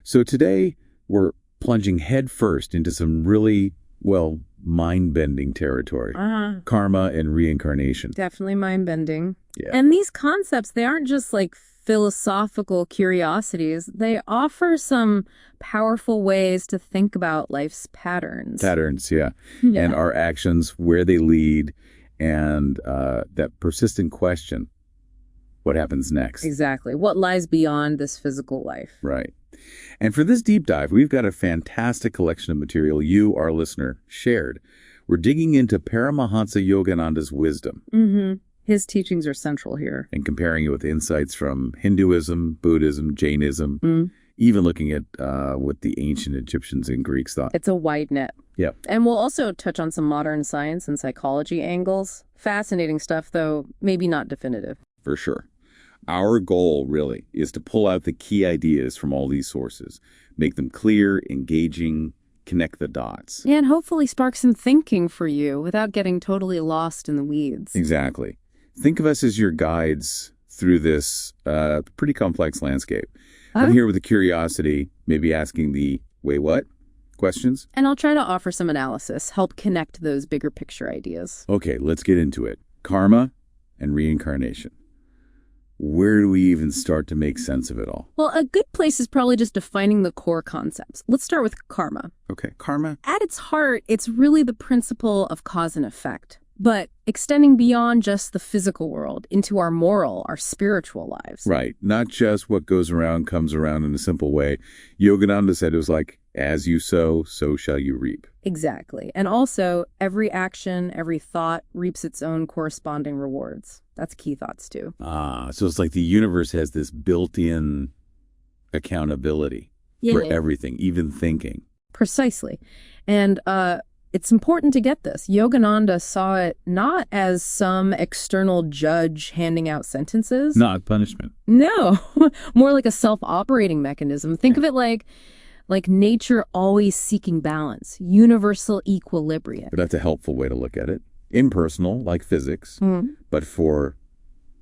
So today we're plunging headfirst into some really, well, mind-bending territory. Karma and reincarnation. Definitely mind-bending. Yeah. And these concepts, they aren't just like philosophical curiosities. They offer some powerful ways to think about life's patterns. Patterns, yeah. And our actions, where they lead, and that persistent question, what happens next? Exactly. What lies beyond this physical life? Right. And for this deep dive, we've got a fantastic collection of material you, our listener, shared. We're digging into Paramahansa Yogananda's wisdom. His teachings are central here. And comparing it with insights from Hinduism, Buddhism, Jainism, even looking at what the ancient Egyptians and Greeks thought. It's a wide net. Yep. And we'll also touch on some modern science and psychology angles. Fascinating stuff, though maybe not definitive. For sure. Our goal, really, is to pull out the key ideas from all these sources, make them clear, engaging, connect the dots. And hopefully spark some thinking for you without getting totally lost in the weeds. Exactly. Think of us as your guides through this pretty complex landscape. I'm here with a curiosity, maybe asking the, wait, what? Questions? And I'll try to offer some analysis, help connect those bigger picture ideas. Okay, let's get into it. Karma and reincarnation. Where do we even start to make sense of it all? Well, a good place is probably just defining the core concepts. Let's start with karma. Okay, karma. At its heart, it's really the principle of cause and effect, but extending beyond just the physical world into our moral, our spiritual lives. Right. Not just what goes around comes around in a simple way. Yogananda said it was like, as you sow, so shall you reap. Exactly. And also, every action, every thought reaps its own corresponding rewards. That's key thoughts, too. So it's like the universe has this built-in accountability for everything, even thinking. Precisely. And it's important to get this. Yogananda saw it not as some external judge handing out sentences. Not punishment. No, more like a self-operating mechanism. Think of it like nature always seeking balance, universal equilibrium. But that's a helpful way to look at it. Impersonal, like physics, but for,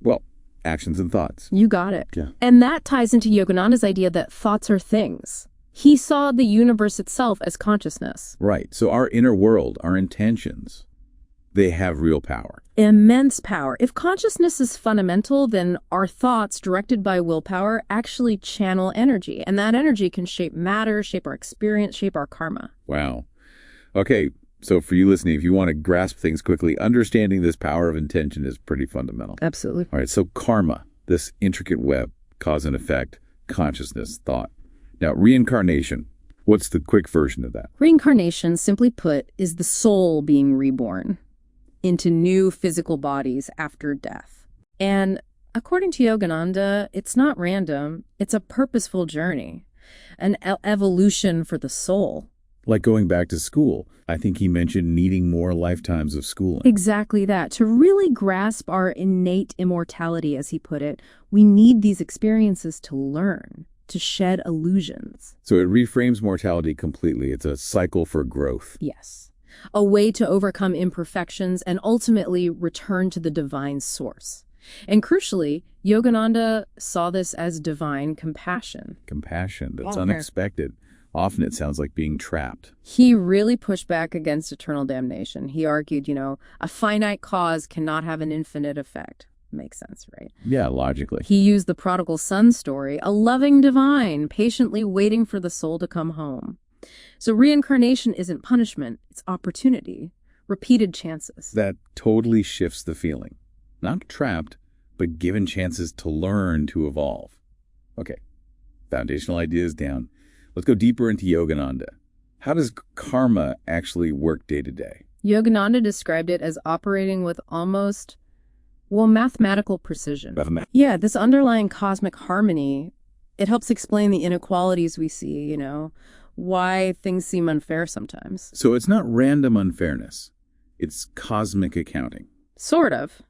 well, actions and thoughts. You got it. Yeah. And that ties into Yogananda's idea that thoughts are things. He saw the universe itself as consciousness. Right. So our inner world, our intentions, they have real power. Immense power. If consciousness is fundamental, then our thoughts, directed by willpower, actually channel energy. And that energy can shape matter, shape our experience, shape our karma. Wow. Okay. So for you listening, if you want to grasp things quickly, understanding this power of intention is pretty fundamental. Absolutely. All right. So karma, this intricate web, cause and effect, consciousness, thought. Now, reincarnation. What's the quick version of that? Reincarnation, simply put, is the soul being reborn into new physical bodies after death. And according to Yogananda, it's not random. It's a purposeful journey, an evolution for the soul. Like going back to school. I think he mentioned needing more lifetimes of schooling. Exactly that. To really grasp our innate immortality, as he put it, we need these experiences to learn, to shed illusions. So it reframes mortality completely. It's a cycle for growth. Yes. A way to overcome imperfections and ultimately return to the divine source. And crucially, Yogananda saw this as divine compassion. Compassion. That's unexpected. Often it sounds like being trapped. He really pushed back against eternal damnation. He argued, a finite cause cannot have an infinite effect. Makes sense, right? Yeah, logically. He used the prodigal son story, a loving divine, patiently waiting for the soul to come home. So reincarnation isn't punishment, it's opportunity, repeated chances. That totally shifts the feeling. Not trapped, but given chances to learn, to evolve. Okay, foundational ideas down. Let's go deeper into Yogananda. How does karma actually work day to day? Yogananda described it as operating with almost, mathematical precision. Yeah, this underlying cosmic harmony, it helps explain the inequalities we see, why things seem unfair sometimes. So it's not random unfairness. It's cosmic accounting. Sort of.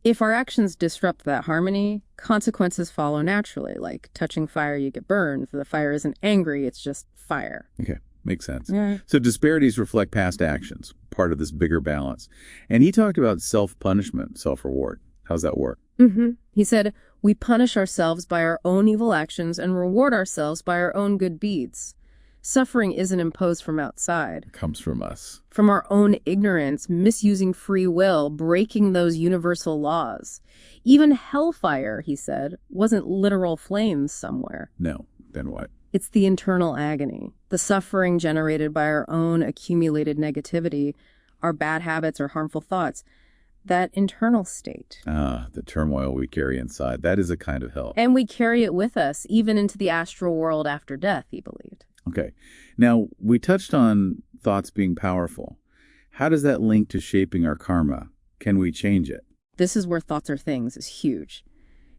If our actions disrupt that harmony, consequences follow naturally. Like touching fire, you get burned. If the fire isn't angry, it's just fire. Okay, makes sense. Yeah. So disparities reflect past actions, part of this bigger balance. And he talked about self-punishment, self-reward. How's that work? He said, we punish ourselves by our own evil actions and reward ourselves by our own good deeds. Suffering isn't imposed from outside. It comes from us. From our own ignorance, misusing free will, breaking those universal laws. Even hellfire, he said, wasn't literal flames somewhere. No. Then what? It's the internal agony, the suffering generated by our own accumulated negativity, our bad habits or harmful thoughts. That internal state. The turmoil we carry inside. That is a kind of hell. And we carry it with us, even into the astral world after death, he believed. Okay. Now, we touched on thoughts being powerful. How does that link to shaping our karma? Can we change it? This is where thoughts are things is huge.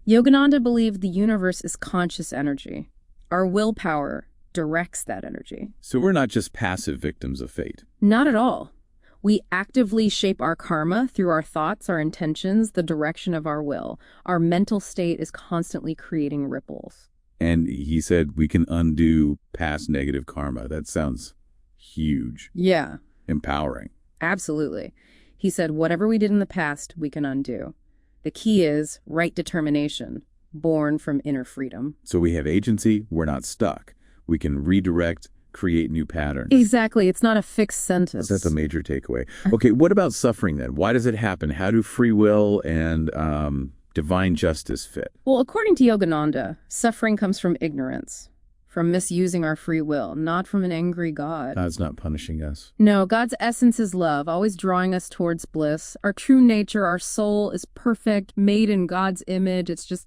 Yogananda believed the universe is conscious energy. Our willpower directs that energy. So we're not just passive victims of fate. Not at all. We actively shape our karma through our thoughts, our intentions, the direction of our will. Our mental state is constantly creating ripples. And he said we can undo past negative karma. That sounds huge. Yeah. Empowering. Absolutely. He said whatever we did in the past, we can undo. The key is right determination, born from inner freedom. So we have agency. We're not stuck. We can redirect, create new patterns. Exactly. It's not a fixed sentence. That's a major takeaway. Okay, what about suffering then? Why does it happen? How do free will and divine justice fit? Well, according to Yogananda, suffering comes from ignorance, from misusing our free will, not from an angry God. God's not punishing us. No, God's essence is love, always drawing us towards bliss. Our true nature, our soul is perfect, made in God's image. It's just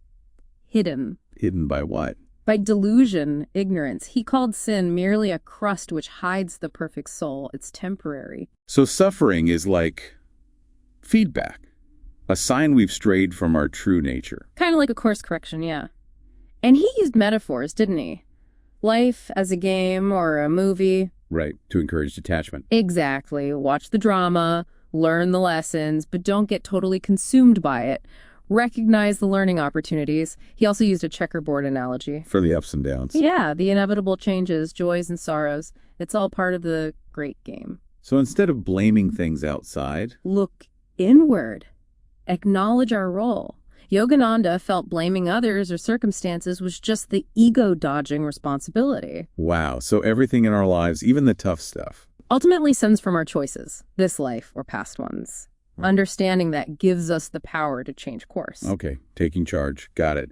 hidden. Hidden by what? By delusion, ignorance. He called sin merely a crust which hides the perfect soul. It's temporary. So suffering is like feedback, a sign we've strayed from our true nature. Kind of like a course correction, yeah. And he used metaphors, didn't he? Life as a game or a movie. Right, to encourage detachment. Exactly. Watch the drama, learn the lessons, but don't get totally consumed by it. Recognize the learning opportunities. He also used a checkerboard analogy. For the ups and downs. Yeah, the inevitable changes, joys and sorrows. It's all part of the great game. So instead of blaming things outside, look inward. Acknowledge our role. Yogananda felt blaming others or circumstances was just the ego-dodging responsibility. Wow, so everything in our lives, even the tough stuff, ultimately stems from our choices, this life or past ones. Understanding that gives us the power to change course. Okay, taking charge. Got it.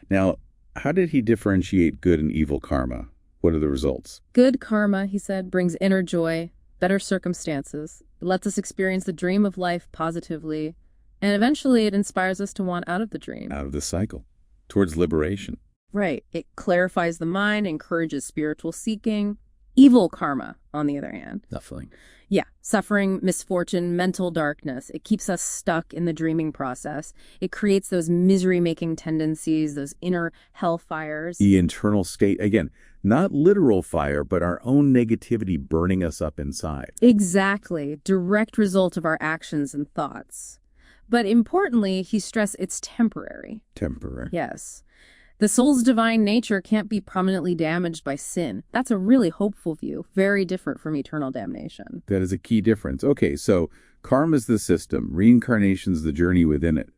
Now, how did he differentiate good and evil karma? What are the results? Good karma, he said, brings inner joy, better circumstances. It lets us experience the dream of life positively, and eventually it inspires us to want out of the dream. Out of the cycle, towards liberation. Right. It clarifies the mind, encourages spiritual seeking. Evil karma, on the other hand. Suffering. Yeah, suffering, misfortune, mental darkness. It keeps us stuck in the dreaming process. It creates those misery-making tendencies, those inner hellfires. The internal state, again, not literal fire, but our own negativity burning us up inside. Exactly. Direct result of our actions and thoughts. But importantly, he stressed it's temporary. Temporary. Yes. The soul's divine nature can't be permanently damaged by sin. That's a really hopeful view, very different from eternal damnation. That is a key difference. Okay, so karma's the system, reincarnation's the journey within it.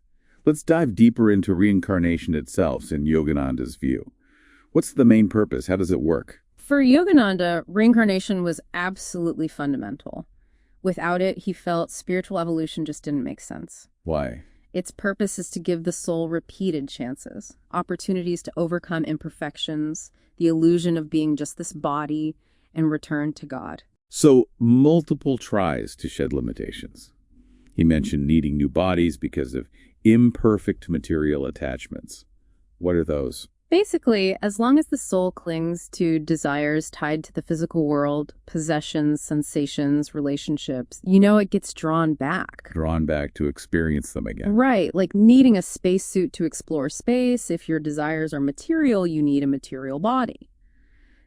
Let's dive deeper into reincarnation itself in Yogananda's view. What's the main purpose? How does it work? For Yogananda, reincarnation was absolutely fundamental. Without it, he felt spiritual evolution just didn't make sense. Why? Its purpose is to give the soul repeated chances, opportunities to overcome imperfections, the illusion of being just this body, and return to God. So, multiple tries to shed limitations. He mentioned needing new bodies because of imperfect material attachments. What are those? Basically, as long as the soul clings to desires tied to the physical world, possessions, sensations, relationships, it gets drawn back. Drawn back to experience them again. Right, like needing a spacesuit to explore space. If your desires are material, you need a material body.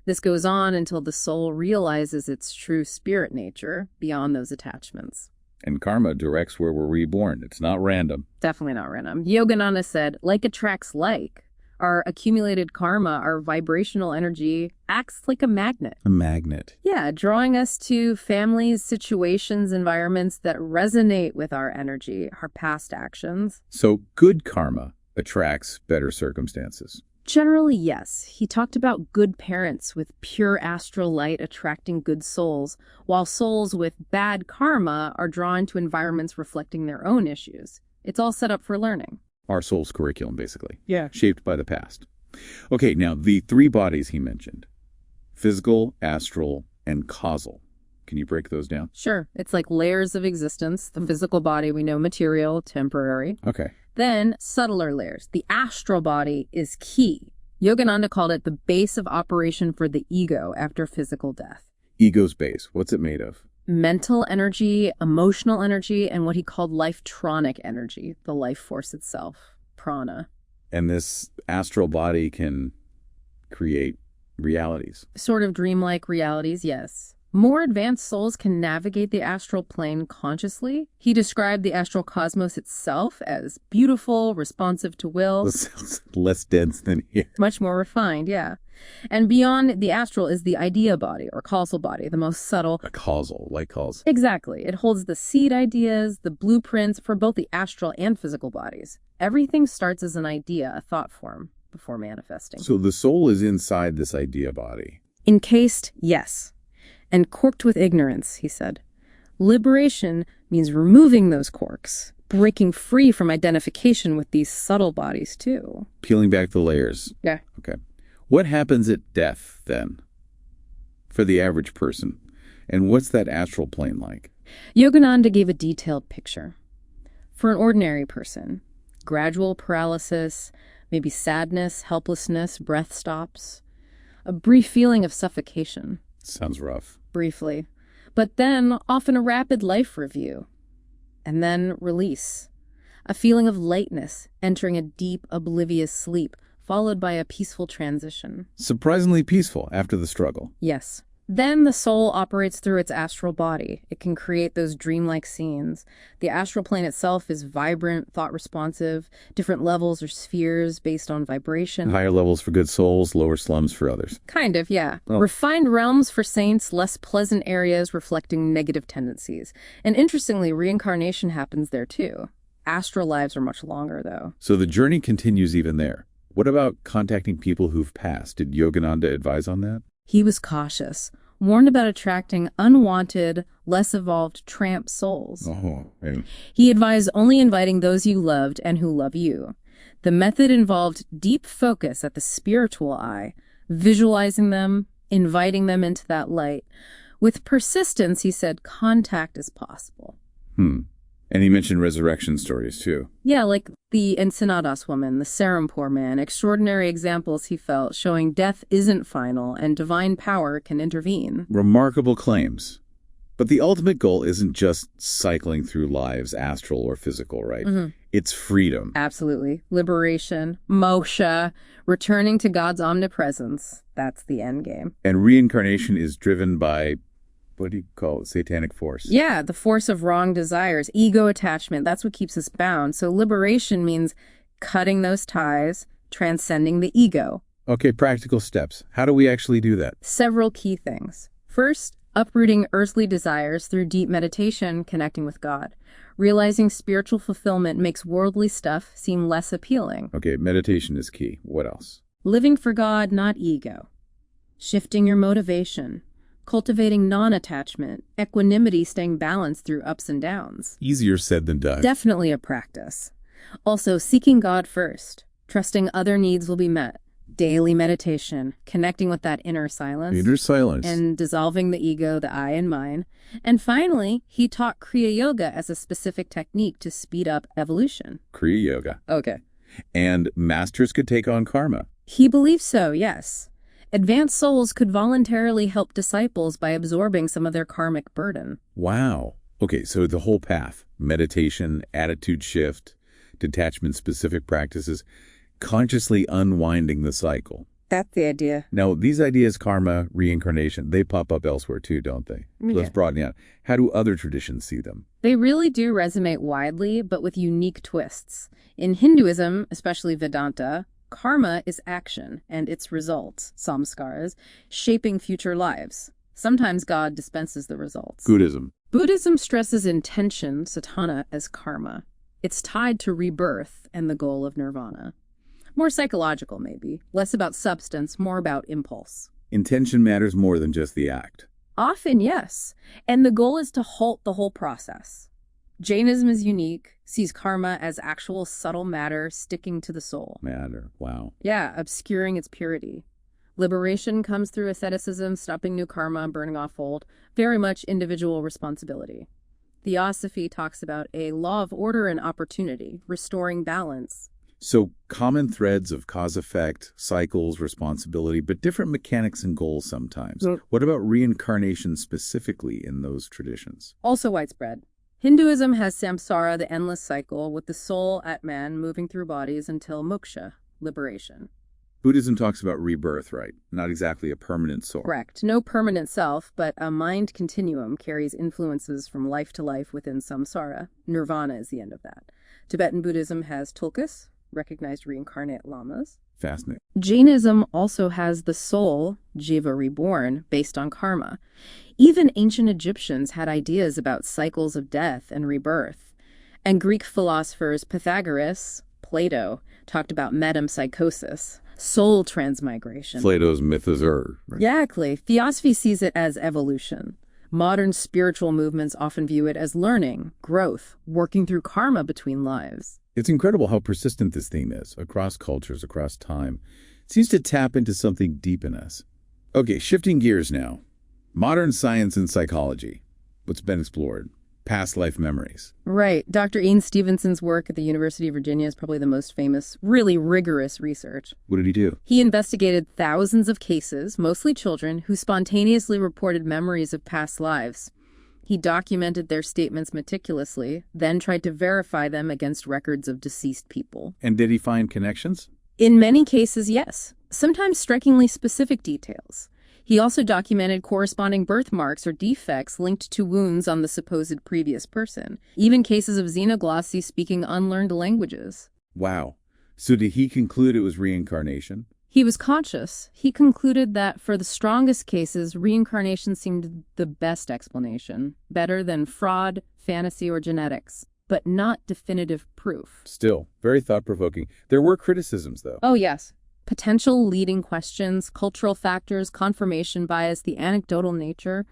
This goes on until the soul realizes its true spirit nature beyond those attachments. And karma directs where we're reborn. It's not random. Definitely not random. Yogananda said, like attracts like. Our accumulated karma, our vibrational energy, acts like a magnet. A magnet. Yeah, drawing us to families, situations, environments that resonate with our energy, our past actions. So good karma attracts better circumstances. Generally, yes. He talked about good parents with pure astral light attracting good souls, while souls with bad karma are drawn to environments reflecting their own issues. It's all set up for learning. Our soul's curriculum, basically. Yeah. Shaped by the past. Okay, now the 3 bodies he mentioned. Physical, astral, and causal. Can you break those down? Sure. It's like layers of existence. The physical body, we know, material, temporary. Okay. Then subtler layers. The astral body is key. Yogananda called it the base of operation for the ego after physical death. Ego's base. What's it made of? Mental energy, emotional energy, and what he called life-tronic energy, the life force itself, prana. And this astral body can create realities. Sort of dreamlike realities, yes. More advanced souls can navigate the astral plane consciously. He described the astral cosmos itself as beautiful, responsive to will. This sounds less dense than here. Much more refined, yeah. And beyond the astral is the idea body, or causal body, the most subtle. A causal, like cause. Exactly. It holds the seed ideas, the blueprints for both the astral and physical bodies. Everything starts as an idea, a thought form, before manifesting. So the soul is inside this idea body. Encased, yes. And corked with ignorance, he said. Liberation means removing those corks, breaking free from identification with these subtle bodies, too. Peeling back the layers. Yeah. Okay. What happens at death, then, for the average person? And what's that astral plane like? Yogananda gave a detailed picture. For an ordinary person, gradual paralysis, maybe sadness, helplessness, breath stops, a brief feeling of suffocation. Sounds rough. Briefly. But then often a rapid life review. And then release. A feeling of lightness, entering a deep, oblivious sleep, followed by a peaceful transition. Surprisingly peaceful after the struggle. Yes. Then the soul operates through its astral body. It can create those dreamlike scenes. The astral plane itself is vibrant, thought-responsive, different levels or spheres based on vibration. Higher levels for good souls, lower slums for others. Kind of, yeah. Oh. Refined realms for saints, less pleasant areas reflecting negative tendencies. And interestingly, reincarnation happens there too. Astral lives are much longer, though. So the journey continues even there. What about contacting people who've passed? Did Yogananda advise on that? He was cautious, warned about attracting unwanted, less evolved tramp souls. Oh, and He advised only inviting those you loved and who love you. The method involved deep focus at the spiritual eye, visualizing them, inviting them into that light. With persistence, he said, contact is possible. And he mentioned resurrection stories, too. Yeah, like the Ensenadas woman, the Serampore man, extraordinary examples he felt showing death isn't final and divine power can intervene. Remarkable claims. But the ultimate goal isn't just cycling through lives, astral or physical, right? Mm-hmm. It's freedom. Absolutely. Liberation, moksha, returning to God's omnipresence. That's the end game. And reincarnation is driven by, what do you call it, satanic force? Yeah, the force of wrong desires, ego attachment, that's what keeps us bound. So liberation means cutting those ties, transcending the ego. Okay, practical steps. How do we actually do that? Several key things. First, uprooting earthly desires through deep meditation, connecting with God. Realizing spiritual fulfillment makes worldly stuff seem less appealing. Okay, meditation is key. What else? Living for God, not ego. Shifting your motivation. Cultivating non-attachment, equanimity, staying balanced through ups and downs. Easier said than done. Definitely a practice. Also, seeking God first, trusting other needs will be met. Daily meditation, connecting with that inner silence. Inner silence. And dissolving the ego, the I and mine. And finally, he taught Kriya Yoga as a specific technique to speed up evolution. Kriya Yoga. Okay. And masters could take on karma. He believes so, yes. Advanced souls could voluntarily help disciples by absorbing some of their karmic burden. Wow. Okay, so the whole path, meditation, attitude shift, detachment-specific practices, consciously unwinding the cycle. That's the idea. Now, these ideas, karma, reincarnation, they pop up elsewhere too, don't they? Yeah. Let's broaden out. How do other traditions see them? They really do resonate widely, but with unique twists. In Hinduism, especially Vedanta, Karma is action and its results, samskaras, shaping future lives. Sometimes God dispenses the results. Buddhism. Buddhism stresses intention, sadhana, as karma. It's tied to rebirth and the goal of nirvana. More psychological, maybe. Less about substance, more about impulse. Intention matters more than just the act. Often, yes. And the goal is to halt the whole process. Jainism is unique, sees karma as actual subtle matter sticking to the soul. Matter, wow. Yeah, obscuring its purity. Liberation comes through asceticism, stopping new karma, burning off old. Very much individual responsibility. Theosophy talks about a law of order and opportunity, restoring balance. So common threads of cause-effect, cycles, responsibility, but different mechanics and goals sometimes. What about reincarnation specifically in those traditions? Also widespread. Hinduism has samsara, the endless cycle, with the soul, Atman, moving through bodies until moksha, liberation. Buddhism talks about rebirth, right? Not exactly a permanent soul. Correct. No permanent self, but a mind continuum carries influences from life to life within samsara. Nirvana is the end of that. Tibetan Buddhism has tulkus, recognized reincarnate lamas. Fascinating. Jainism also has the soul, jiva reborn, based on karma. Even ancient Egyptians had ideas about cycles of death and rebirth. And Greek philosophers Pythagoras, Plato, talked about metempsychosis, soul transmigration. Plato's mythosaur. Right? Exactly. Theosophy sees it as evolution. Modern spiritual movements often view it as learning, growth, working through karma between lives. It's incredible how persistent this theme is, across cultures, across time. It seems to tap into something deep in us. Okay, shifting gears now. Modern science and psychology. What's been explored? Past life memories. Right. Dr. Ian Stevenson's work at the University of Virginia is probably the most famous, really rigorous research. What did he do? He investigated thousands of cases, mostly children, who spontaneously reported memories of past lives. He documented their statements meticulously, then tried to verify them against records of deceased people. And did he find connections? In many cases, yes. Sometimes strikingly specific details. He also documented corresponding birthmarks or defects linked to wounds on the supposed previous person, even cases of xenoglossae speaking unlearned languages. Wow. So did he conclude it was reincarnation? He was conscious. He concluded that for the strongest cases, reincarnation seemed the best explanation, better than fraud, fantasy, or genetics, but not definitive proof. Still, very thought-provoking. There were criticisms, though. Oh, yes. Potential leading questions, cultural factors, confirmation bias, the anecdotal nature.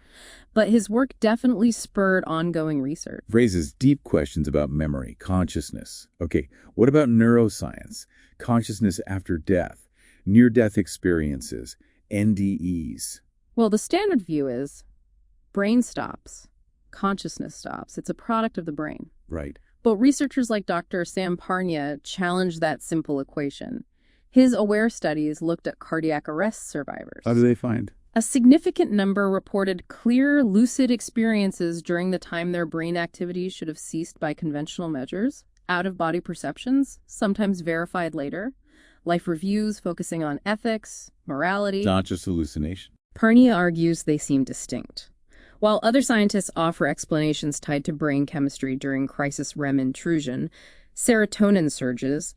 But his work definitely spurred ongoing research. Raises deep questions about memory, consciousness. Okay, what about neuroscience? Consciousness after death, near-death experiences, NDEs. Well, the standard view is brain stops, consciousness stops. It's a product of the brain. Right. But researchers like Dr. Sam Parnia challenged that simple equation. His AWARE studies looked at cardiac arrest survivors. How do they find? A significant number reported clear, lucid experiences during the time their brain activity should have ceased by conventional measures, out-of-body perceptions, sometimes verified later, life reviews focusing on ethics, morality. Not just hallucination. Parnia argues they seem distinct. While other scientists offer explanations tied to brain chemistry during crisis REM intrusion, serotonin surges,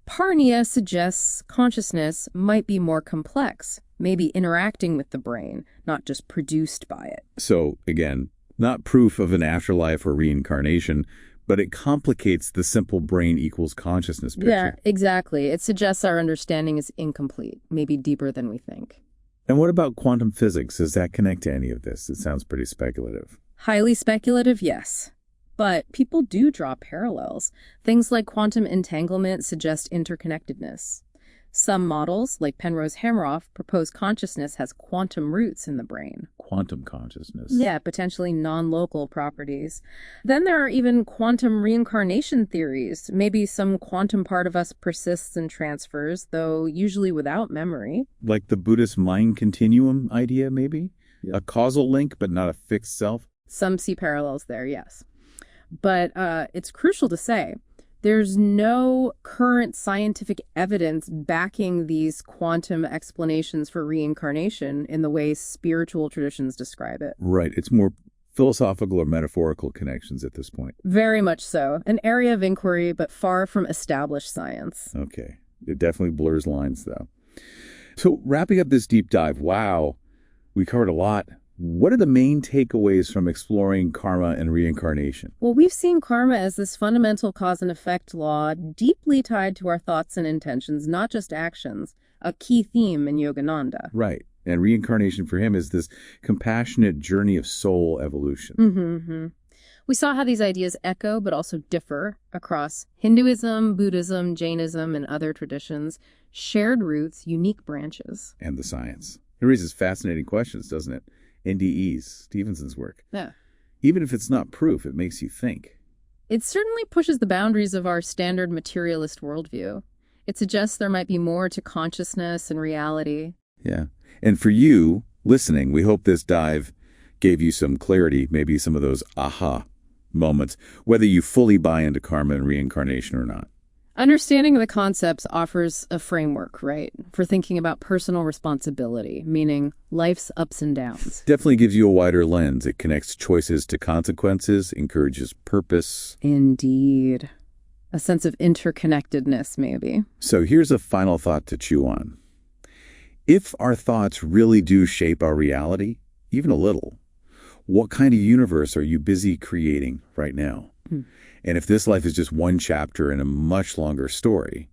Parnia suggests consciousness might be more complex, maybe interacting with the brain, not just produced by it. So, again, not proof of an afterlife or reincarnation, but it complicates the simple brain equals consciousness picture. Yeah, exactly. It suggests our understanding is incomplete, maybe deeper than we think. And what about quantum physics? Does that connect to any of this? It sounds pretty speculative. Highly speculative, yes. But people do draw parallels. Things like quantum entanglement suggest interconnectedness. Some models, like Penrose-Hameroff, propose consciousness has quantum roots in the brain. Quantum consciousness. Yeah, potentially non-local properties. Then there are even quantum reincarnation theories. Maybe some quantum part of us persists and transfers, though usually without memory. Like the Buddhist mind continuum idea, maybe? Yeah. A causal link, but not a fixed self? Some see parallels there, yes. But it's crucial to say, there's no current scientific evidence backing these quantum explanations for reincarnation in the way spiritual traditions describe it. Right. It's more philosophical or metaphorical connections at this point. Very much so. An area of inquiry, but far from established science. Okay. It definitely blurs lines, though. So wrapping up this deep dive, wow, we covered a lot. What are the main takeaways from exploring karma and reincarnation? Well, we've seen karma as this fundamental cause and effect law deeply tied to our thoughts and intentions, not just actions, a key theme in Yogananda. Right. And reincarnation for him is this compassionate journey of soul evolution. Mm-hmm. We saw how these ideas echo but also differ across Hinduism, Buddhism, Jainism, and other traditions, shared roots, unique branches. And the science. It raises fascinating questions, doesn't it? NDEs, Stevenson's work. Yeah. Even if it's not proof, it makes you think. It certainly pushes the boundaries of our standard materialist worldview. It suggests there might be more to consciousness and reality. Yeah. And for you, listening, we hope this dive gave you some clarity, maybe some of those aha moments, whether you fully buy into karma and reincarnation or not. Understanding the concepts offers a framework, right, for thinking about personal responsibility, meaning life's ups and downs. Definitely gives you a wider lens. It connects choices to consequences, encourages purpose. Indeed. A sense of interconnectedness, maybe. So here's a final thought to chew on. If our thoughts really do shape our reality, even a little, what kind of universe are you busy creating right now? And if this life is just one chapter in a much longer story,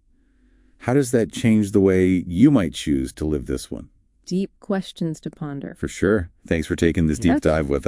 how does that change the way you might choose to live this one? Deep questions to ponder. For sure. Thanks for taking this deep dive with us.